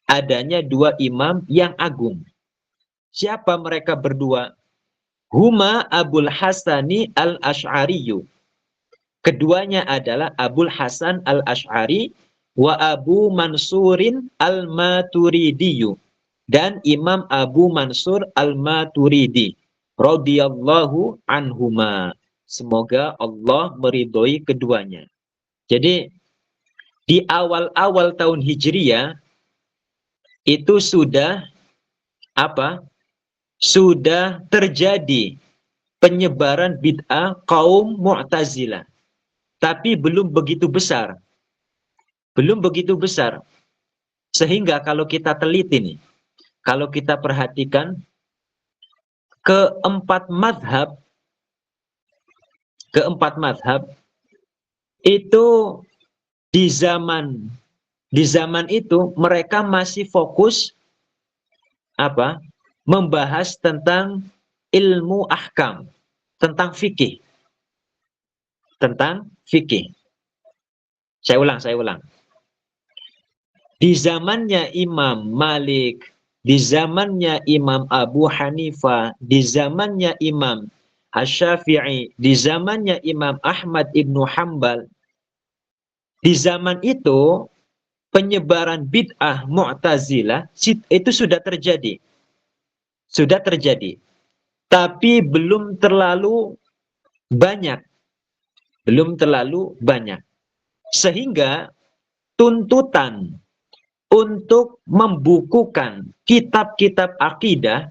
adanya dua imam yang agung. Siapa mereka berdua? Huma Abul Hasani al-Ash'ariyu. Keduanya adalah Abul Hasan al-Ash'ari wa Abu Mansurin al-Maturidiyu. Dan Imam Abu Mansur al-Maturidi. Radhiyallahu anhuma. Semoga Allah meridhoi keduanya. Jadi di awal-awal tahun Hijriyah itu sudah apa? Sudah terjadi penyebaran bid'ah kaum Mu'tazilah. Tapi belum begitu besar. Belum begitu besar. Sehingga kalau kita teliti nih, kalau kita perhatikan keempat madhab itu di zaman itu mereka masih fokus apa? Membahas tentang ilmu ahkam, tentang fikih. Tentang fikih. Saya ulang. Di zamannya Imam Malik, di zamannya Imam Abu Hanifah, di zamannya Imam Asy-Syafi'i, di zamannya Imam Ahmad ibnu Hambal, di zaman itu penyebaran bid'ah Mu'tazilah itu sudah terjadi. Sudah terjadi. Tapi belum terlalu banyak. Belum terlalu banyak. Sehingga tuntutan untuk membukukan kitab-kitab akidah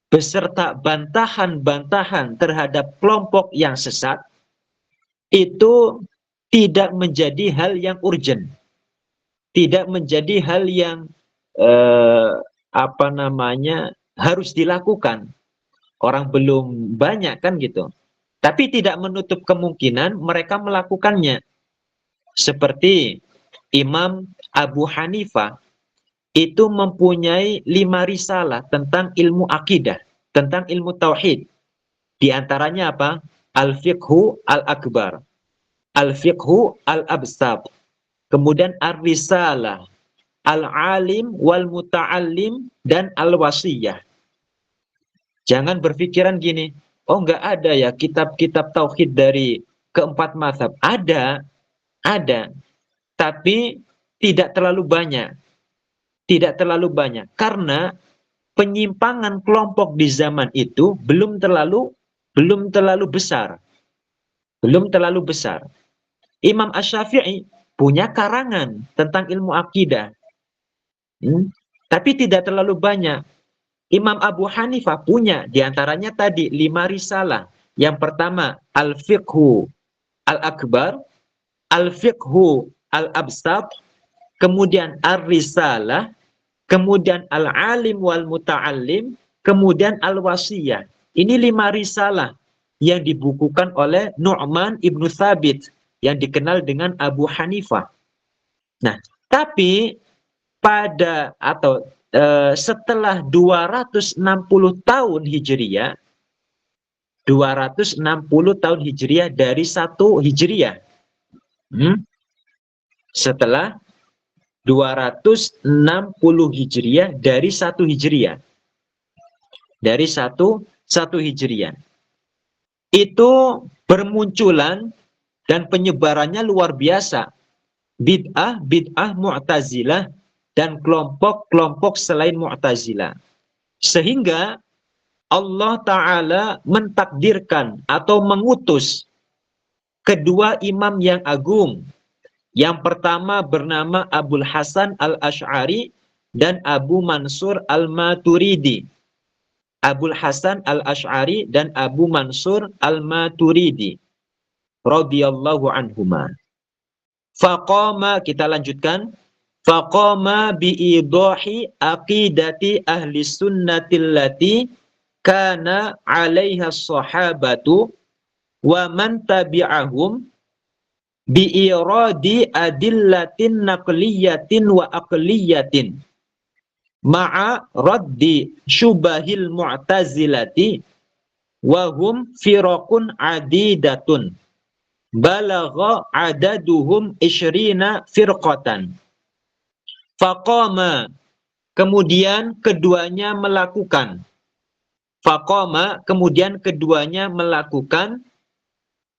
beserta bantahan-bantahan terhadap kelompok yang sesat itu tidak menjadi hal yang urgent. Tidak menjadi hal yang harus dilakukan. Orang belum banyak kan gitu. Tapi tidak menutup kemungkinan mereka melakukannya. Seperti Imam Abu Hanifah itu mempunyai 5 risalah tentang ilmu akidah, tentang ilmu tauhid. Di antaranya apa? Al-Fiqhu Al-Akbar, Al-Fiqhu Al-Absat, kemudian Ar-Risalah, Al-Alim wal Muta'allim, dan Al-Wasiyah. Jangan berpikiran gini, oh enggak ada ya kitab-kitab tauhid dari keempat mazhab. Ada, tapi tidak terlalu banyak. Tidak terlalu banyak. Karena penyimpangan kelompok di zaman itu belum terlalu besar. Belum terlalu besar. Imam Asy-Syafi'i punya karangan tentang ilmu akidah. Tapi tidak terlalu banyak. Imam Abu Hanifah punya, diantaranya tadi 5 risalah. Yang pertama, Al-Fiqhu Al-Akbar, Al-Fiqhu Al-Absat, kemudian Ar-Risalah, kemudian Al-Alim wal Muta'allim, kemudian Al-Wasiyah. Ini 5 risalah yang dibukukan oleh Nu'man ibnu Thabit, yang dikenal dengan Abu Hanifah. Nah, tapi setelah 260 tahun Hijriyah, 260 tahun Hijriyah dari 1 Hijriyah. Setelah 260 Hijriyah dari 1 Hijriyah. Dari 1 Hijriyah. Itu bermunculan dan penyebarannya luar biasa. Bid'ah Mu'tazilah dan kelompok-kelompok selain Mu'tazilah. Sehingga Allah Ta'ala mentakdirkan atau mengutus kedua imam yang agung. Yang pertama bernama Abul Hasan al-Ash'ari dan Abu Mansur al-Maturidi. Abul Hasan al-Ash'ari dan Abu Mansur al-Maturidi. Radhiyallahu anhuma. Faqama, kita lanjutkan. Faqama bi'idahi aqidati ahli sunnatillati kana 'alaiha sahabatu wa man tabi'ahum bi'iradi adillatin naqliyatin wa aqliyatin ma'a raddi syubahil mu'tazilati wa hum firaqun adidatun balagha adaduhum 20 firqatan. Faqama, kemudian keduanya melakukan. Faqama, kemudian keduanya melakukan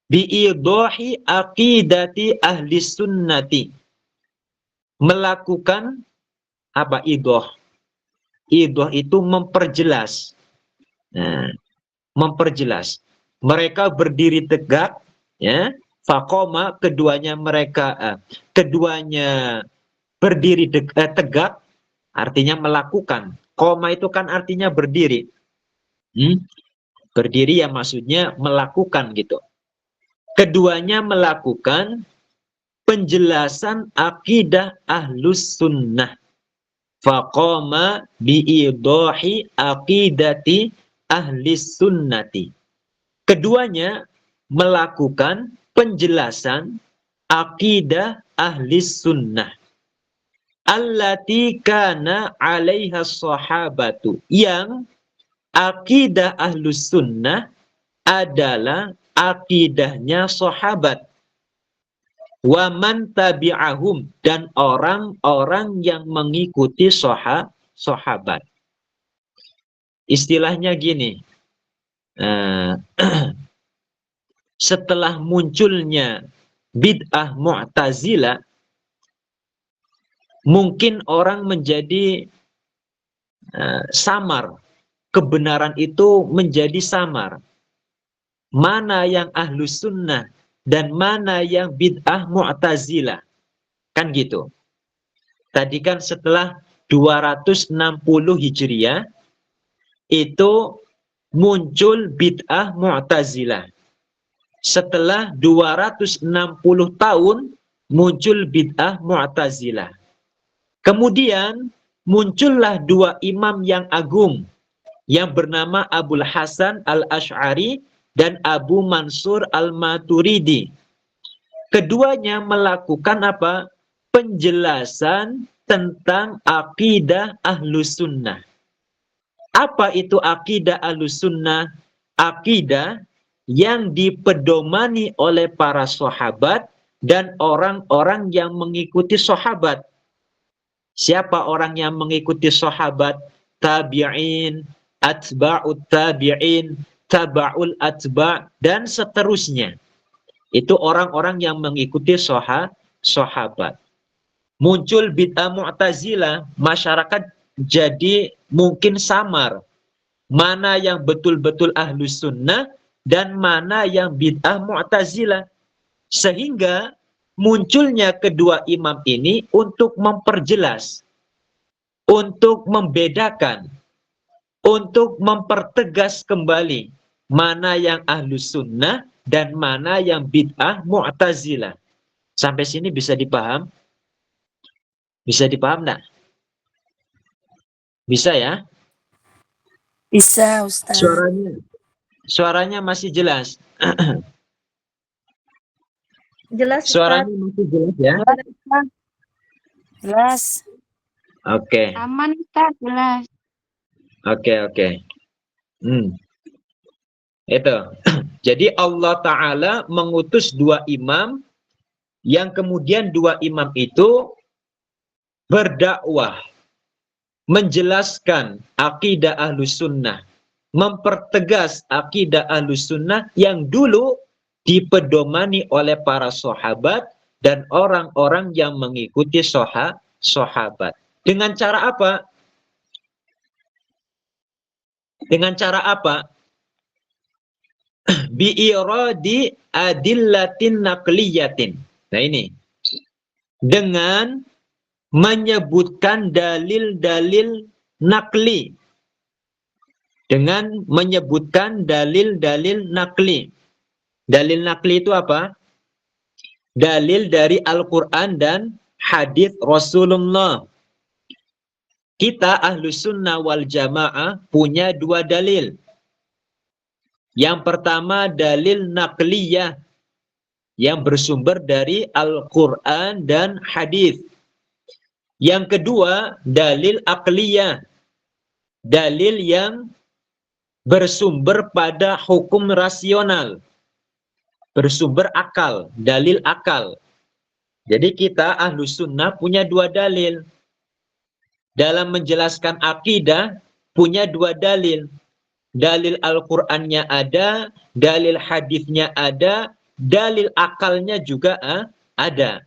bi'idohi aqidati ahli sunnati. Melakukan apa idoh? Idoh itu memperjelas. Nah, memperjelas. Mereka berdiri tegak, ya. Faqama, keduanya berdiri tegak, artinya melakukan. Qoma itu kan artinya berdiri. Berdiri ya maksudnya melakukan gitu. Keduanya melakukan penjelasan akidah ahlus sunnah. Faqama bi'idohi aqidati ahlis sunnati. Keduanya melakukan penjelasan akidah ahlis sunnah. Allati kana 'alaiha sahabatu. Yang akidah ahlus sunnah adalah akidahnya sahabat. Wa man tabi'ahum, dan orang-orang yang mengikuti sahabat. Istilahnya gini, setelah munculnya bid'ah Mu'tazilah, mungkin orang menjadi samar. Kebenaran itu menjadi samar. Mana yang ahlus sunnah dan mana yang bid'ah Mu'tazilah. Kan gitu. Tadi kan setelah 260 Hijriah, itu muncul bid'ah Mu'tazilah. Setelah 260 tahun, muncul bid'ah Mu'tazilah. Kemudian, muncullah dua imam yang agung, yang bernama Abul Hasan al-Ash'ari dan Abu Mansur al-Maturidi. Keduanya melakukan apa? Penjelasan tentang akidah ahlus sunnah. Apa itu akidah ahlus sunnah? Akidah yang dipedomani oleh para sahabat dan orang-orang yang mengikuti sahabat. Siapa orang yang mengikuti sahabat? Tabi'in, atba'ut tabi'in, taba'ul atba' dan seterusnya. Itu orang-orang yang mengikuti sahabat. Muncul bid'ah Mu'tazilah, masyarakat jadi mungkin samar. Mana yang betul-betul ahlus sunnah dan mana yang bid'ah Mu'tazilah. Sehingga munculnya kedua imam ini untuk memperjelas, untuk membedakan, untuk mempertegas kembali mana yang ahlus sunnah dan mana yang bid'ah Mu'tazilah. Sampai sini bisa dipaham? Bisa dipaham enggak? Bisa ya? Bisa, Ustaz. Suaranya masih jelas? Jelas, Ustaz. Suaranya masih jelas ya? Jelas. Oke. Aman, Ustaz, jelas. Oke. Itu. Jadi Allah Ta'ala mengutus dua imam, yang kemudian dua imam itu berdakwah, menjelaskan akidah ahlus sunnah, mempertegas akidah ahlus sunnah yang dulu dipedomani oleh para sahabat dan orang-orang yang mengikuti sahabat. Dengan cara apa? Dengan cara apa? Bi'iradi adillatin naqliyatin. Nah ini. Dengan menyebutkan dalil-dalil nakli. Dengan menyebutkan dalil-dalil nakli. Dalil nakli itu apa? Dalil dari Al-Quran dan hadis Rasulullah. Kita Ahlus Sunnah wal Jamaah punya dua dalil. Yang pertama dalil nakliyah yang bersumber dari Al-Quran dan hadis. Yang kedua dalil akliyah, dalil yang bersumber pada hukum rasional, bersumber akal, dalil akal. Jadi kita Ahlus Sunnah punya dua dalil. dalam menjelaskan akidah punya dua dalil. Dalil Al-Qur'annya ada, dalil hadisnya ada, dalil akalnya juga ada.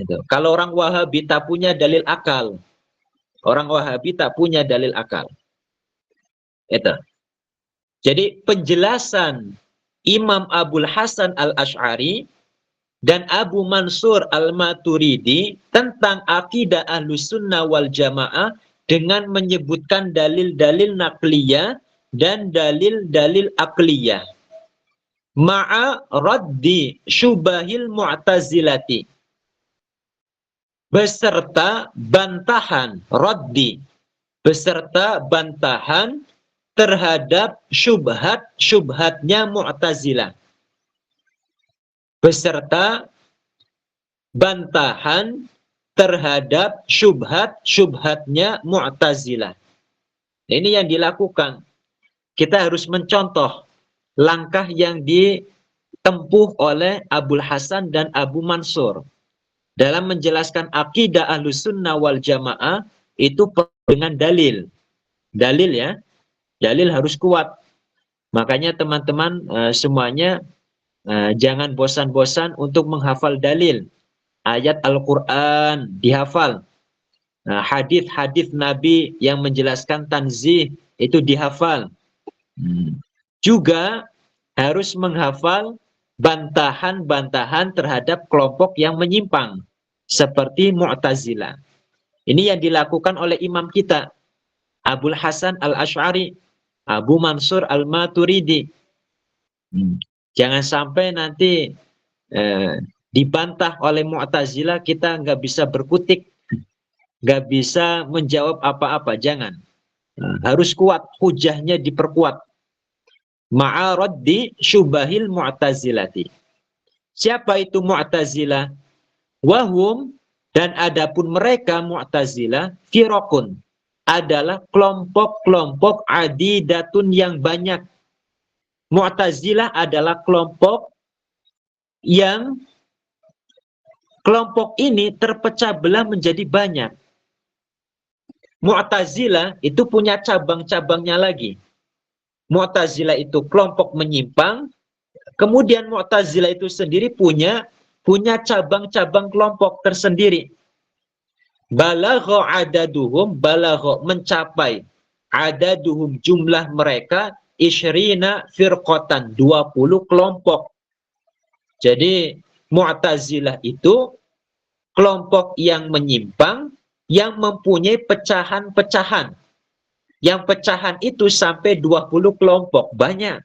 Gitu. Kalau orang Wahabi tak punya dalil akal. Orang Wahabi tak punya dalil akal. Itu. Jadi penjelasan Imam Abul Hasan Al-Asy'ari dan Abu Mansur Al-Maturidi tentang akidah Ahlus Sunnah wal Jamaah dengan menyebutkan dalil-dalil nakliyah dan dalil-dalil akliyah. Ma'a raddi syubahil mu'tazilati. Beserta bantahan raddi. Beserta bantahan terhadap syubhat-syubhatnya Mu'tazilah. Beserta bantahan terhadap syubhat-syubhatnya Mu'tazilah. Ini yang dilakukan. Kita harus mencontoh langkah yang ditempuh oleh Abul Hasan dan Abu Mansur dalam menjelaskan akidah Ahlus Sunnah wal Jamaah itu dengan dalil. Dalil ya. Dalil harus kuat. Makanya teman-teman semuanya jangan bosan-bosan untuk menghafal dalil. Ayat Al-Quran dihafal. Hadis-hadis Nabi yang menjelaskan tanzih itu dihafal. Juga harus menghafal bantahan-bantahan terhadap kelompok yang menyimpang. Seperti Mu'tazilah. Ini yang dilakukan oleh imam kita. Abul Hasan Al-Asy'ari. Abu Mansur Al-Maturidi. Jangan sampai nanti dibantah oleh Mu'tazilah kita nggak bisa berkutik, nggak bisa menjawab apa-apa. Jangan. Harus kuat, hujahnya diperkuat. Ma'araddi syubahil Mu'tazilati. Siapa itu Mu'tazilah? Wahum, dan adapun mereka Mu'tazilah firaqun, adalah kelompok-kelompok adidatun yang banyak. Mu'tazilah adalah kelompok yang kelompok ini terpecah belah menjadi banyak. Mu'tazilah itu punya cabang-cabangnya lagi. Mu'tazilah itu kelompok menyimpang, kemudian Mu'tazilah itu sendiri punya cabang-cabang kelompok tersendiri. Balagha adaduhum, balagha mencapai, adaduhum jumlah mereka, isyrina firqatan, 20 kelompok. Jadi Mu'tazilah itu kelompok yang menyimpang, yang mempunyai pecahan-pecahan. Yang pecahan itu sampai 20 kelompok. Banyak.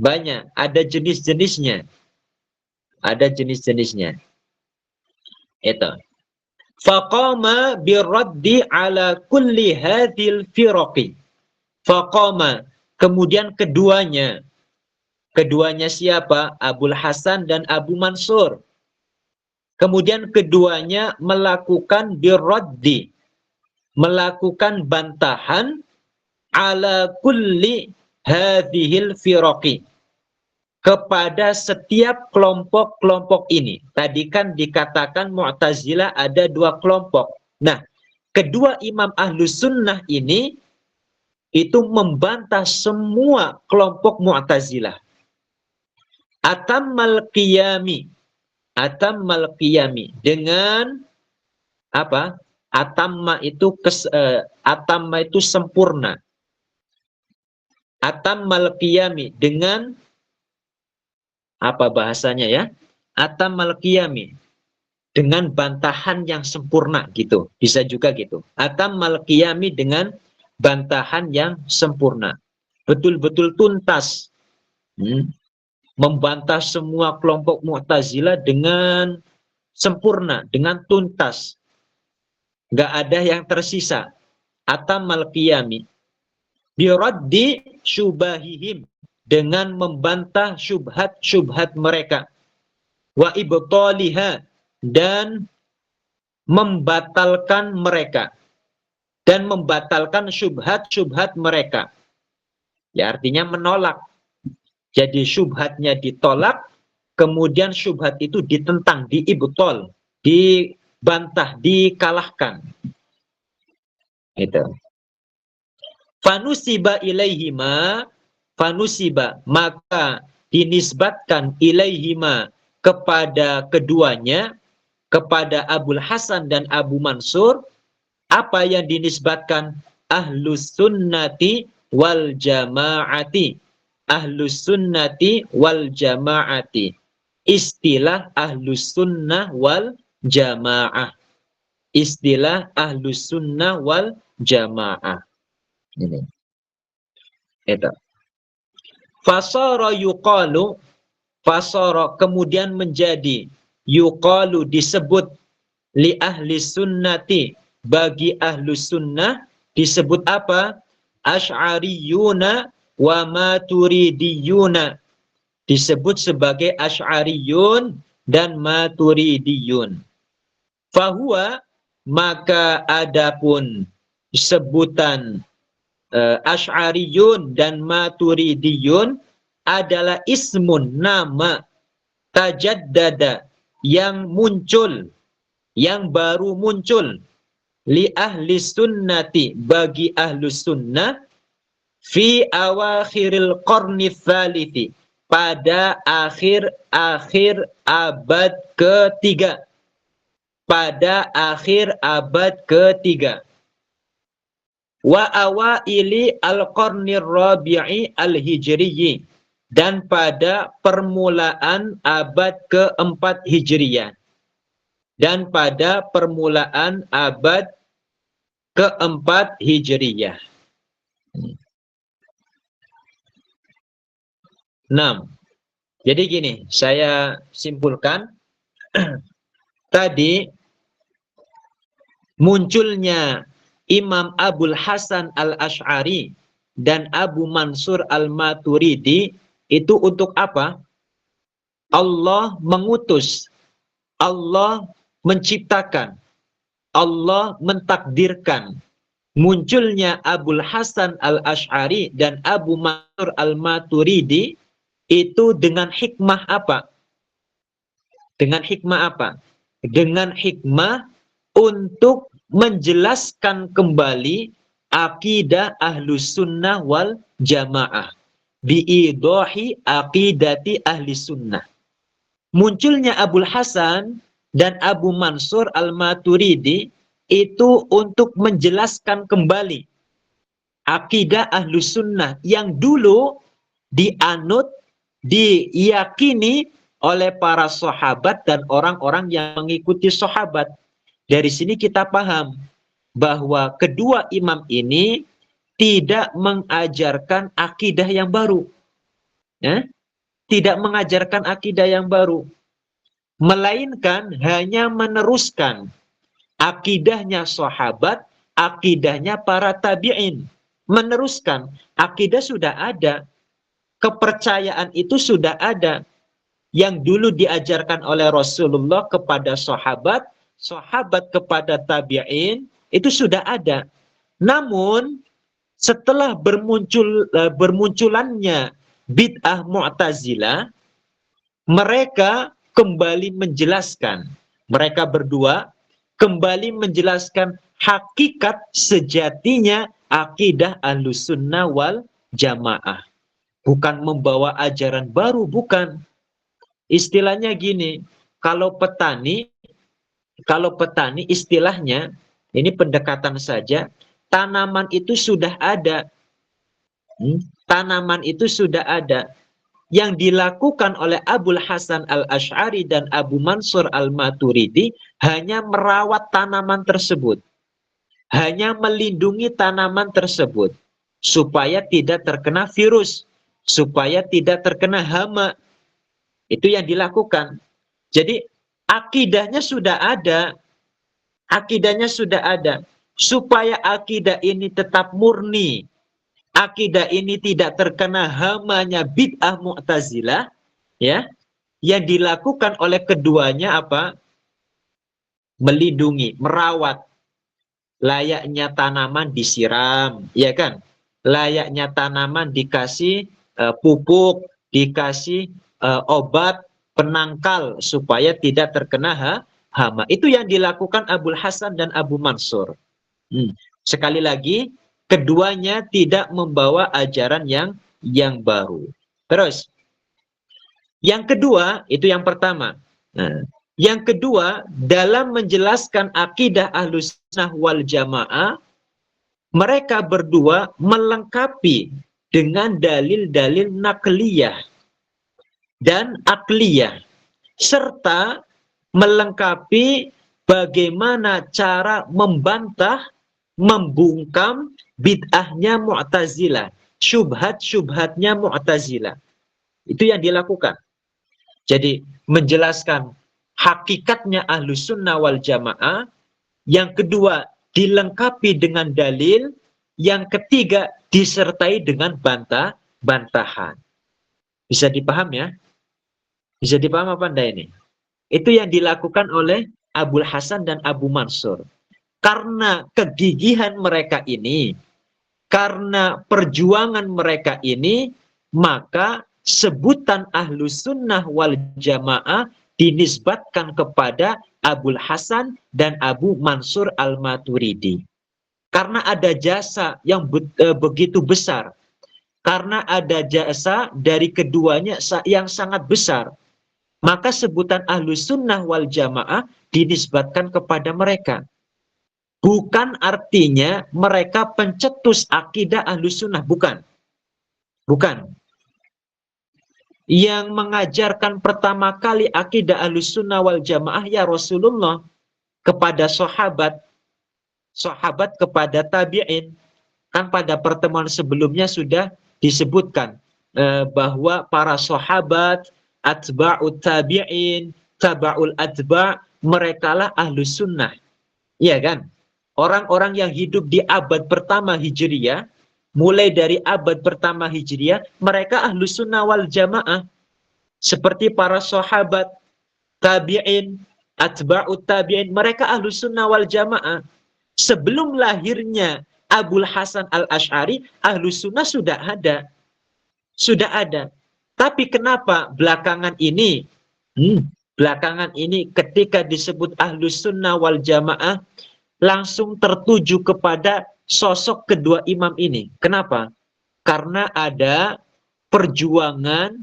Banyak. Ada jenis-jenisnya. Ada jenis-jenisnya. Itu. Faqama biraddi ala kulli hadhil firaqi. Faqama. Kemudian keduanya. Keduanya siapa? Abul Hasan dan Abu Mansur. Kemudian keduanya melakukan biraddi. Melakukan bantahan ala kulli hadhil firaqi, kepada setiap kelompok-kelompok ini. Tadi kan dikatakan Mu'tazilah ada 2 kelompok. Nah, kedua imam Ahlus Sunnah ini itu membantah semua kelompok Mu'tazilah. Atammal qiyami dengan apa? Atamma itu sempurna. Atammal qiyami dengan apa bahasanya ya? Atammal qiyami dengan bantahan yang sempurna gitu. Bisa juga gitu. Atammal qiyami dengan bantahan yang sempurna. Betul-betul tuntas. Membantah semua kelompok Mu'tazilah dengan sempurna, dengan tuntas. Nggak ada yang tersisa. Atammal qiyami biraddi syubahihim, dengan membantah syubhat-syubhat mereka. Wa ibtaliha, dan membatalkan mereka. Dan membatalkan syubhat-syubhat mereka. Ya artinya menolak. Jadi syubhatnya ditolak, kemudian syubhat itu ditentang, diibtol, dibantah, dikalahkan. Itu. Fanusiba ilaihima, fanusiba, maka dinisbatkan ilaihima kepada keduanya, kepada Abul Hasan dan Abu Mansur, apa yang dinisbatkan? Ahlus sunnati wal jamaati. Ahlus sunnati wal jamaati. Istilah ahlus sunnah wal jamaah. Istilah ahlus sunnah wal jamaah. Ini. Itu. Fasara yuqalu, fasara kemudian menjadi, yuqalu disebut, li ahli sunnati bagi ahlu sunnah disebut apa? Asy'ariyuna wa maturidiyuna. Disebut sebagai asy'ariyun dan maturidiyun. Fahuwa, maka adapun sebutan Asy'ariyun dan Maturidiyun adalah ismun, nama, tajaddada, yang muncul, yang baru muncul, li ahli sunnati bagi ahlu sunnah, fi awakhiril qarni tsalithi, pada akhir abad ketiga, pada akhir abad ketiga. Wa awaili al-qarnir rabi'i al-hijriyyi, dan pada permulaan abad keempat Hijriyah. Dan pada permulaan abad keempat Hijriyah. 6. Jadi gini, saya simpulkan. Tadi munculnya Imam Abul Hasan al-Asy'ari dan Abu Mansur al-Maturidi itu untuk apa? Allah mengutus, Allah menciptakan, Allah mentakdirkan munculnya Abul Hasan al-Asy'ari dan Abu Mansur al-Maturidi itu dengan hikmah apa? Dengan hikmah apa? Dengan hikmah untuk menjelaskan kembali akidah ahlus sunnah wal jamaah, biidohi aqidati ahli sunnah. Munculnya Abul Hasan dan Abu Mansur al-Maturidi itu untuk menjelaskan kembali akidah ahlus sunnah yang dulu dianut, diyakini oleh para sahabat dan orang-orang yang mengikuti sahabat. Dari sini kita paham bahwa kedua imam ini tidak mengajarkan akidah yang baru. Ya? Tidak mengajarkan akidah yang baru. Melainkan hanya meneruskan akidahnya sahabat, akidahnya para tabi'in. Meneruskan, akidah sudah ada. Kepercayaan itu sudah ada. Yang dulu diajarkan oleh Rasulullah kepada sahabat, sahabat kepada tabi'in, itu sudah ada. Namun setelah bermunculannya bid'ah Mu'tazilah, mereka kembali menjelaskan, mereka berdua kembali menjelaskan hakikat sejatinya akidah Ahlussunnah wal Jamaah. Bukan membawa ajaran baru, bukan. Istilahnya gini, kalau petani istilahnya, ini pendekatan saja, tanaman itu sudah ada. Tanaman itu sudah ada. Yang dilakukan oleh Abul Hasan al-Asy'ari dan Abu Mansur al-Maturidi hanya merawat tanaman tersebut. Hanya melindungi tanaman tersebut. Supaya tidak terkena virus. Supaya tidak terkena hama. Itu yang dilakukan. Jadi akidahnya sudah ada. Akidahnya sudah ada. Supaya akidah ini tetap murni. Akidah ini tidak terkena hamanya bid'ah Mu'tazilah, ya. Yang dilakukan oleh keduanya apa? Melindungi, merawat. Layaknya tanaman disiram, ya kan? Layaknya tanaman dikasih pupuk, dikasih obat penangkal supaya tidak terkena hama. Itu yang dilakukan Abul Hasan dan Abu Mansur. Sekali lagi, keduanya tidak membawa ajaran yang baru. Terus, yang kedua, itu yang pertama. Nah, yang kedua, dalam menjelaskan akidah Ahlus Sunnah wal Jamaah, mereka berdua melengkapi dengan dalil-dalil nakliyah dan akliyah, serta melengkapi bagaimana cara membantah, membungkam bid'ahnya Mu'tazilah, syubhat-syubhatnya Mu'tazilah. Itu yang dilakukan. Jadi menjelaskan hakikatnya Ahlus Sunnah wal Jamaah, yang kedua dilengkapi dengan dalil, yang ketiga disertai dengan bantahan. Bisa dipaham ya? Bisa dipaham apa anda ini? Itu yang dilakukan oleh Abul Hasan dan Abu Mansur. Karena kegigihan mereka ini, karena perjuangan mereka ini, maka sebutan Ahlus Sunnah wal Jamaah dinisbatkan kepada Abul Hasan dan Abu Mansur al-Maturidi. Karena ada jasa yang begitu besar. Karena ada jasa dari keduanya yang sangat besar. Maka sebutan Ahlus Sunnah wal Jamaah dinisbatkan kepada mereka. Bukan artinya mereka pencetus akidah Ahlus Sunnah. Bukan. Bukan. Yang mengajarkan pertama kali akidah Ahlus Sunnah wal Jamaah ya Rasulullah kepada sahabat kepada tabi'in. Kan pada pertemuan sebelumnya sudah disebutkan bahwa para sahabat, atba'ut tabi'in, taba'ul atba', merekalah Ahlus Sunnah. Iya kan? Orang-orang yang hidup di abad pertama Hijriyah, mulai dari abad pertama Hijriyah, mereka Ahlus Sunnah wal Jamaah. Seperti para sahabat, tabi'in, atba'ut tabi'in, mereka Ahlus Sunnah wal Jamaah. Sebelum lahirnya Abul Hasan al-Ash'ari, Ahlus Sunnah sudah ada. Sudah ada. Tapi kenapa belakangan ini, ketika disebut Ahlus Sunnah wal Jamaah, langsung tertuju kepada sosok kedua imam ini. Kenapa? Karena ada perjuangan,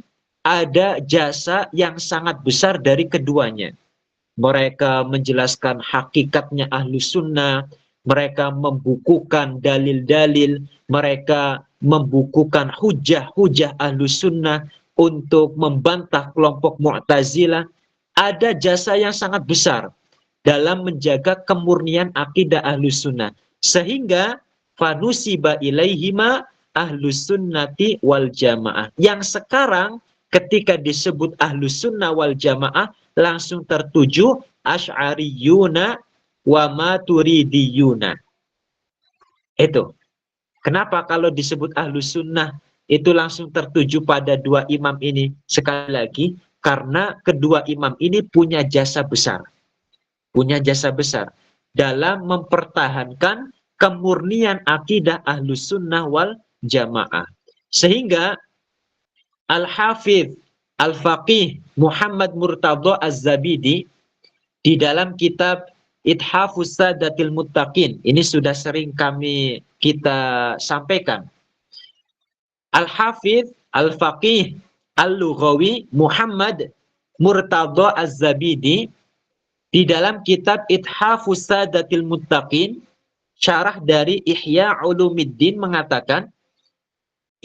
ada jasa yang sangat besar dari keduanya. Mereka menjelaskan hakikatnya Ahlus Sunnah, mereka membukukan dalil-dalil, mereka membukukan hujah-hujah Ahlus Sunnah untuk membantah kelompok Mu'tazilah. Ada jasa yang sangat besar dalam menjaga kemurnian akidah Ahlus Sunnah. Sehingga fanusiba ilaihima Ahlus Sunnati wal Jamaah. Yang sekarang ketika disebut Ahlus Sunnah wal Jamaah, langsung tertuju Asy'ariyuna wa Maturidiyuna. Itu. Kenapa kalau disebut Ahlus Sunnah itu langsung tertuju pada dua imam ini? Sekali lagi, karena kedua imam ini punya jasa besar. Punya jasa besar dalam mempertahankan kemurnian akidah Ahlus Sunnah wal Jamaah. Sehingga Al-Hafidh Al-Faqih Muhammad Murtadha Az-Zabidi di dalam kitab Ithafus Sadatil Muttaqin, ini sudah sering kita sampaikan. Al-Hafidh Al-Faqih Al-Lughawi Muhammad Murtadha Az-Zabidi di dalam kitab Ithafus Sadatil Muttaqin, syarah dari Ihya Ulumiddin mengatakan,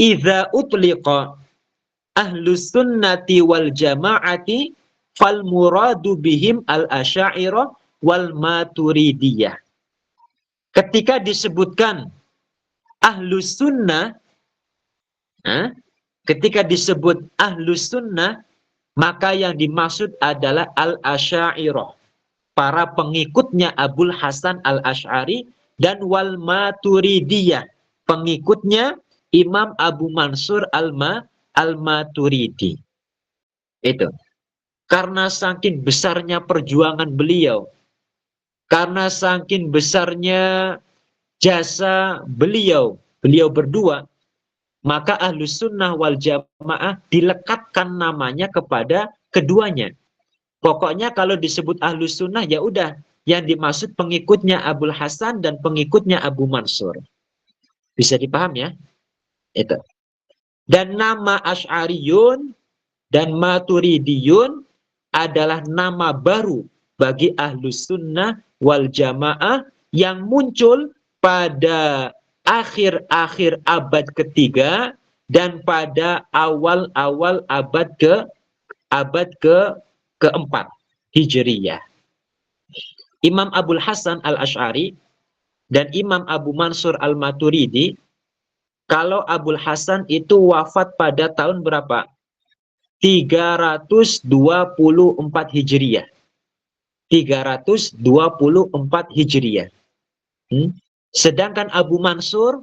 "Idza utliqa Ahlus Sunnati wal Jama'ati fal muradu bihim al-Asy'ariyah wal Maturidiyah." Ketika disebutkan Ahlus Sunnah, ketika disebut Ahlus Sunnah, maka yang dimaksud adalah al-Asy'ariyah, para pengikutnya Abul Hasan al-Ash'ari, dan wal Maturidiyah, pengikutnya Imam Abu Mansur al-Maturidi. Itu. Karena saking besarnya perjuangan beliau, karena saking besarnya jasa beliau berdua, maka Ahlus Sunnah wal Jamaah dilekatkan namanya kepada keduanya. Pokoknya kalau disebut Ahlus Sunnah ya udah, yang dimaksud pengikutnya Abul Hasan dan pengikutnya Abu Mansur. Bisa dipaham ya? Itu. Dan nama Asy'ariyun dan Maturidiyun adalah nama baru bagi Ahlus Sunnah wal Jamaah yang muncul pada akhir-akhir abad ketiga dan pada awal-awal abad keempat Hijriyah. Imam Abul Hasan al-Asy'ari dan Imam Abu Mansur al-Maturidi, kalau Abul Hasan itu wafat pada tahun berapa? 324 Hijriyah. 324 Hijriyah. Sedangkan Abu Mansur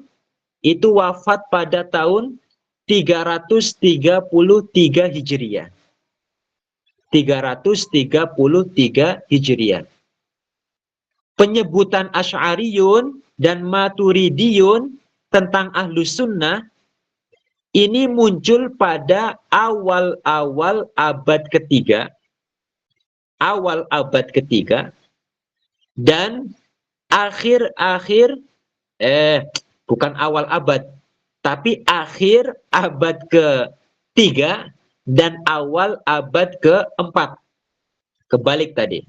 itu wafat pada tahun 333 Hijriyah. 333 Hijriyah. Penyebutan Asy'ariyun dan Maturidiyun tentang Ahlus Sunnah ini muncul pada awal-awal abad ketiga. Awal abad ketiga. Dan akhir-akhir, bukan awal abad, tapi akhir abad ketiga dan awal abad keempat. Kebalik tadi.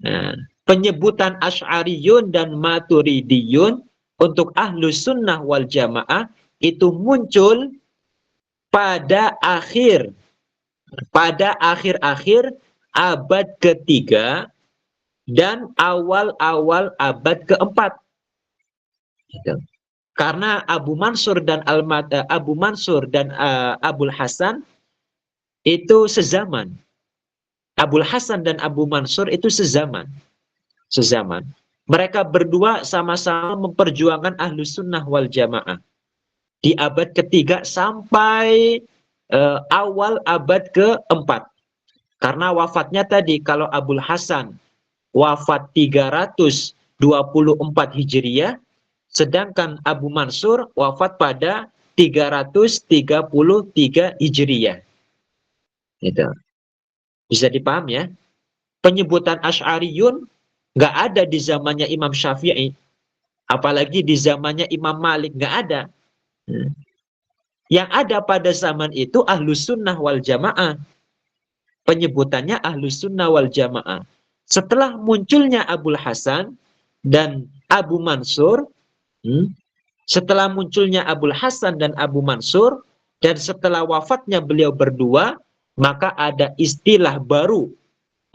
Nah, penyebutan Asy'ariyun dan Maturidiyun untuk Ahlus Sunnah wal Jamaah itu muncul pada akhir-akhir abad ketiga dan awal-awal abad keempat. Karena Abu Mansur dan Abul Hasan itu sezaman. Abul Hasan dan Abu Mansur itu sezaman. Mereka berdua sama-sama memperjuangkan Ahlus Sunnah wal Jamaah di abad ketiga sampai awal abad keempat. Karena wafatnya tadi, kalau Abul Hasan wafat 324 Hijriyah, sedangkan Abu Mansur wafat pada 333 Hijriyah. Gitu. Bisa dipaham ya? Penyebutan Asy'ariyun nggak ada di zamannya Imam Syafi'i, apalagi di zamannya Imam Malik, nggak ada. Yang ada pada zaman itu Ahlus Sunnah wal Jamaah. Penyebutannya Ahlus Sunnah wal Jamaah. Setelah munculnya Abul Hasan dan Abu Mansur, setelah munculnya Abul Hasan dan Abu Mansur, dan setelah wafatnya beliau berdua, maka ada istilah baru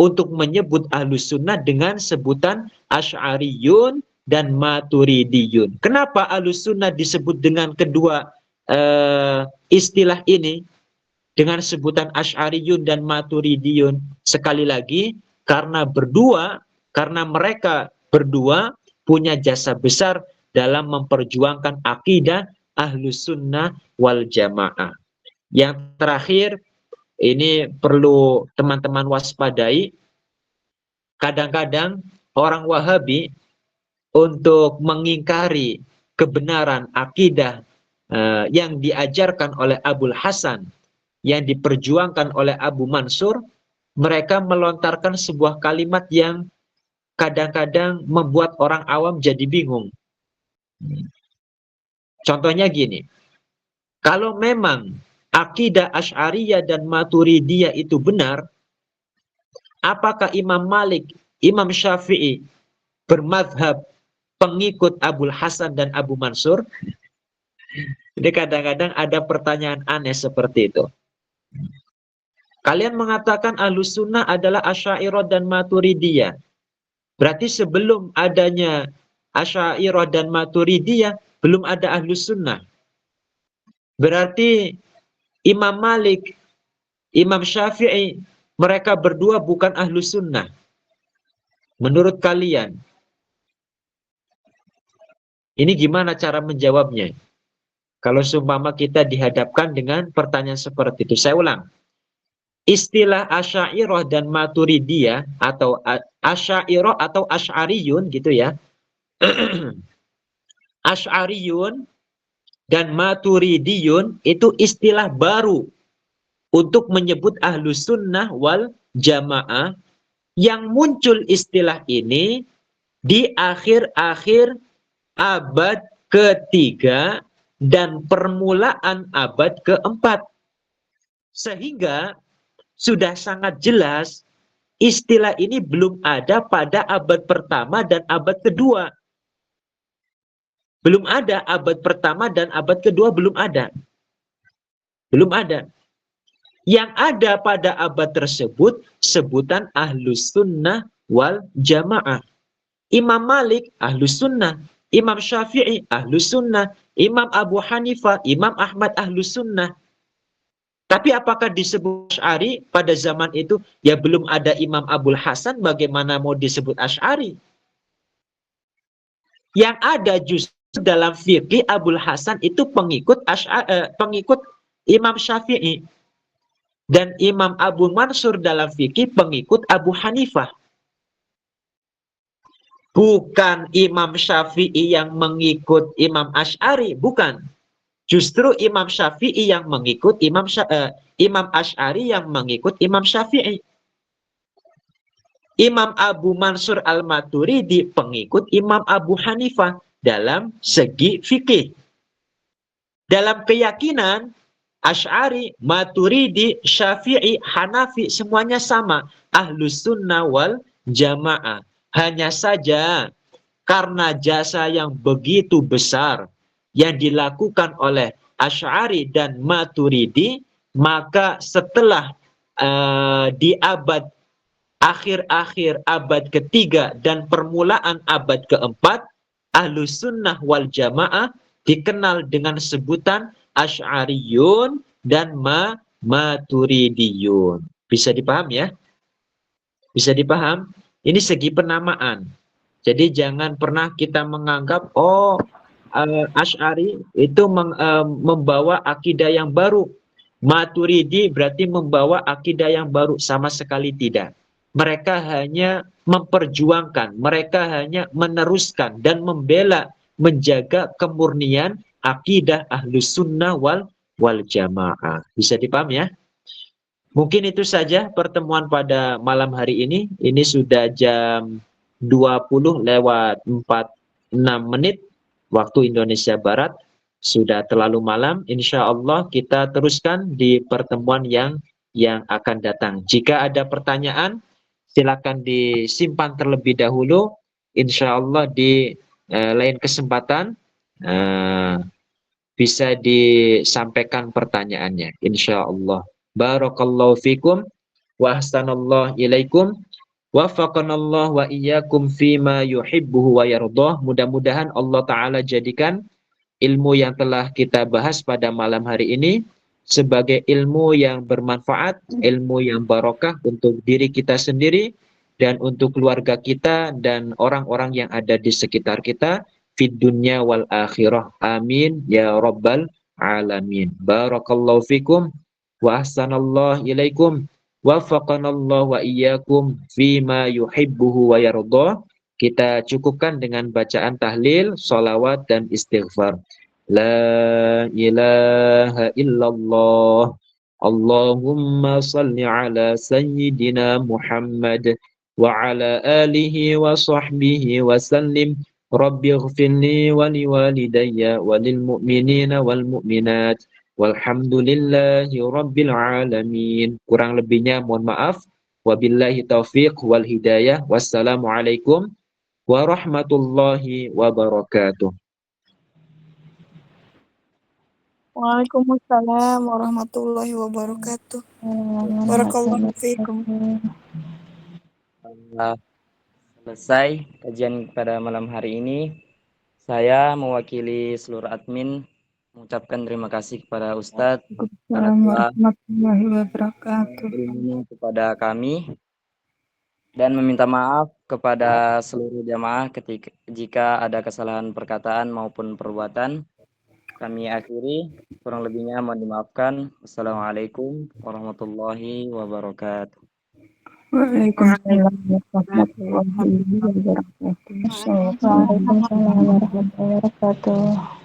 untuk menyebut Ahlus Sunnah dengan sebutan Asy'ariyun dan Maturidiyun. Kenapa Ahlus Sunnah disebut dengan kedua istilah ini, dengan sebutan Asy'ariyun dan Maturidiyun? Sekali lagi, karena mereka berdua punya jasa besar dalam memperjuangkan akidah Ahlus Sunnah wal Jamaah. Yang terakhir, ini perlu teman-teman waspadai. Kadang-kadang orang Wahabi untuk mengingkari kebenaran akidah yang diajarkan oleh Abul Hasan, yang diperjuangkan oleh Abu Mansur, mereka melontarkan sebuah kalimat yang kadang-kadang membuat orang awam jadi bingung. Contohnya gini, kalau memang akidah Asy'ariyah dan Maturidiyah itu benar, apakah Imam Malik, Imam Syafi'i bermadhab pengikut Abul Hasan dan Abu Mansur? Jadi kadang-kadang ada pertanyaan aneh seperti itu. Kalian mengatakan Ahlus Sunnah adalah Asy'ariyah dan Maturidiyah. Berarti sebelum adanya Asy'ariyah dan Maturidiyah, belum ada Ahlus Sunnah. Berarti Imam Malik, Imam Syafi'i, mereka berdua bukan Ahlus Sunnah. Menurut kalian, ini gimana cara menjawabnya? Kalau seumpama kita dihadapkan dengan pertanyaan seperti itu. Saya ulang. Istilah Asy'ariyah dan Maturidiyah atau Asy'ariyah atau Asy'ariyun gitu ya. Asy'ariyun dan Maturidiyun itu istilah baru untuk menyebut Ahlus Sunnah wal Jamaah Yang muncul istilah ini di akhir-akhir abad ketiga dan permulaan abad keempat. Sehingga sudah sangat jelas istilah ini belum ada pada abad pertama dan abad kedua. Belum ada abad pertama dan abad kedua, belum ada. Belum ada. Yang ada pada abad tersebut sebutan Ahlus Sunnah wal Jamaah. Imam Malik Ahlus Sunnah, Imam Syafi'i Ahlus Sunnah, Imam Abu Hanifah, Imam Ahmad Ahlus Sunnah. Tapi apakah disebut Asy'ari pada zaman itu? Ya belum ada Imam Abul Hasan, bagaimana mau disebut Asy'ari? Yang ada justru dalam fikih Abul Hasan itu pengikut Imam Syafi'i. Dan Imam Abu Mansur dalam fikih pengikut Abu Hanifah. Bukan Imam Syafi'i yang mengikut Imam Asy'ari, bukan. Justru Imam Syafi'i yang mengikut Imam Asy'ari yang mengikut Imam Syafi'i. Imam Abu Mansur Al-Maturidi pengikut Imam Abu Hanifah dalam segi fikih. Dalam keyakinan, Asy'ari, Maturidi, Syafi'i, Hanafi semuanya sama. Ahlus Sunnah wal Jamaah. Hanya saja karena jasa yang begitu besar yang dilakukan oleh Asy'ari dan Maturidi, maka setelah di abad akhir-akhir abad ketiga dan permulaan abad keempat, Ahlus Sunnah wal Jamaah dikenal dengan sebutan Asy'ariyun dan Maturidiyun. Bisa dipaham ya? Bisa dipaham? Ini segi penamaan. Jadi jangan pernah kita menganggap Asy'ari itu membawa akidah yang baru. Maturidi berarti membawa akidah yang baru, sama sekali tidak. Mereka hanya memperjuangkan, mereka hanya meneruskan dan membela, menjaga kemurnian akidah Ahlus Sunnah wal Jamaah. Bisa dipaham ya? Mungkin itu saja pertemuan pada malam hari ini. Ini sudah jam 20:46 waktu Indonesia Barat. Sudah terlalu malam. Insya Allah kita teruskan di pertemuan yang akan datang. Jika ada pertanyaan, silakan disimpan terlebih dahulu. Insya Allah di lain kesempatan bisa disampaikan pertanyaannya. Insya Allah. Barakallahu fikum wa ahsanallahu ilaikum. Wafaqanallahu wa iyyakum fima yuhibbuhu wa yardah. Mudah-mudahan Allah Ta'ala jadikan ilmu yang telah kita bahas pada malam hari ini sebagai ilmu yang bermanfaat, ilmu yang barokah untuk diri kita sendiri dan untuk keluarga kita dan orang-orang yang ada di sekitar kita fid dunya wal akhirah. Amin ya rabbal alamin. Barakallahu fikum wa ahsanallahu ilaikum. Wafaqanallahu wa iyyakum fima yuhibbuhu wa yardah. Kita cukupkan dengan bacaan tahlil, sholawat dan istighfar. La ilaha illallah. Allahumma salli ala sayyidina Muhammad wa ala alihi wa sahbihi wa sallim. Rabbi ighfirli wa liwalidayya wa lil mu'minina wal mu'minat. Walhamdulillahi rabbil alamin. Kurang lebihnya mohon maaf. Wabillahi taufiq wal hidayah. Wassalamualaikum warahmatullahi wabarakatuh. Waalaikumsalam warahmatullahi wabarakatuh. Barakallahu fiikum. Selesai kajian pada malam hari ini. Saya mewakili seluruh admin mengucapkan terima kasih kepada Ustadz Warahmatullahi wabarakatuh. ilmunya kepada kami dan meminta maaf kepada seluruh jamaah jika ada kesalahan perkataan maupun perbuatan. Kami akhiri, kurang lebihnya mohon dimaafkan. Wassalamualaikum warahmatullahi wabarakatuh. Waalaikumsalam warahmatullahi wabarakatuh. Waalaikumsalam warahmatullahi wabarakatuh.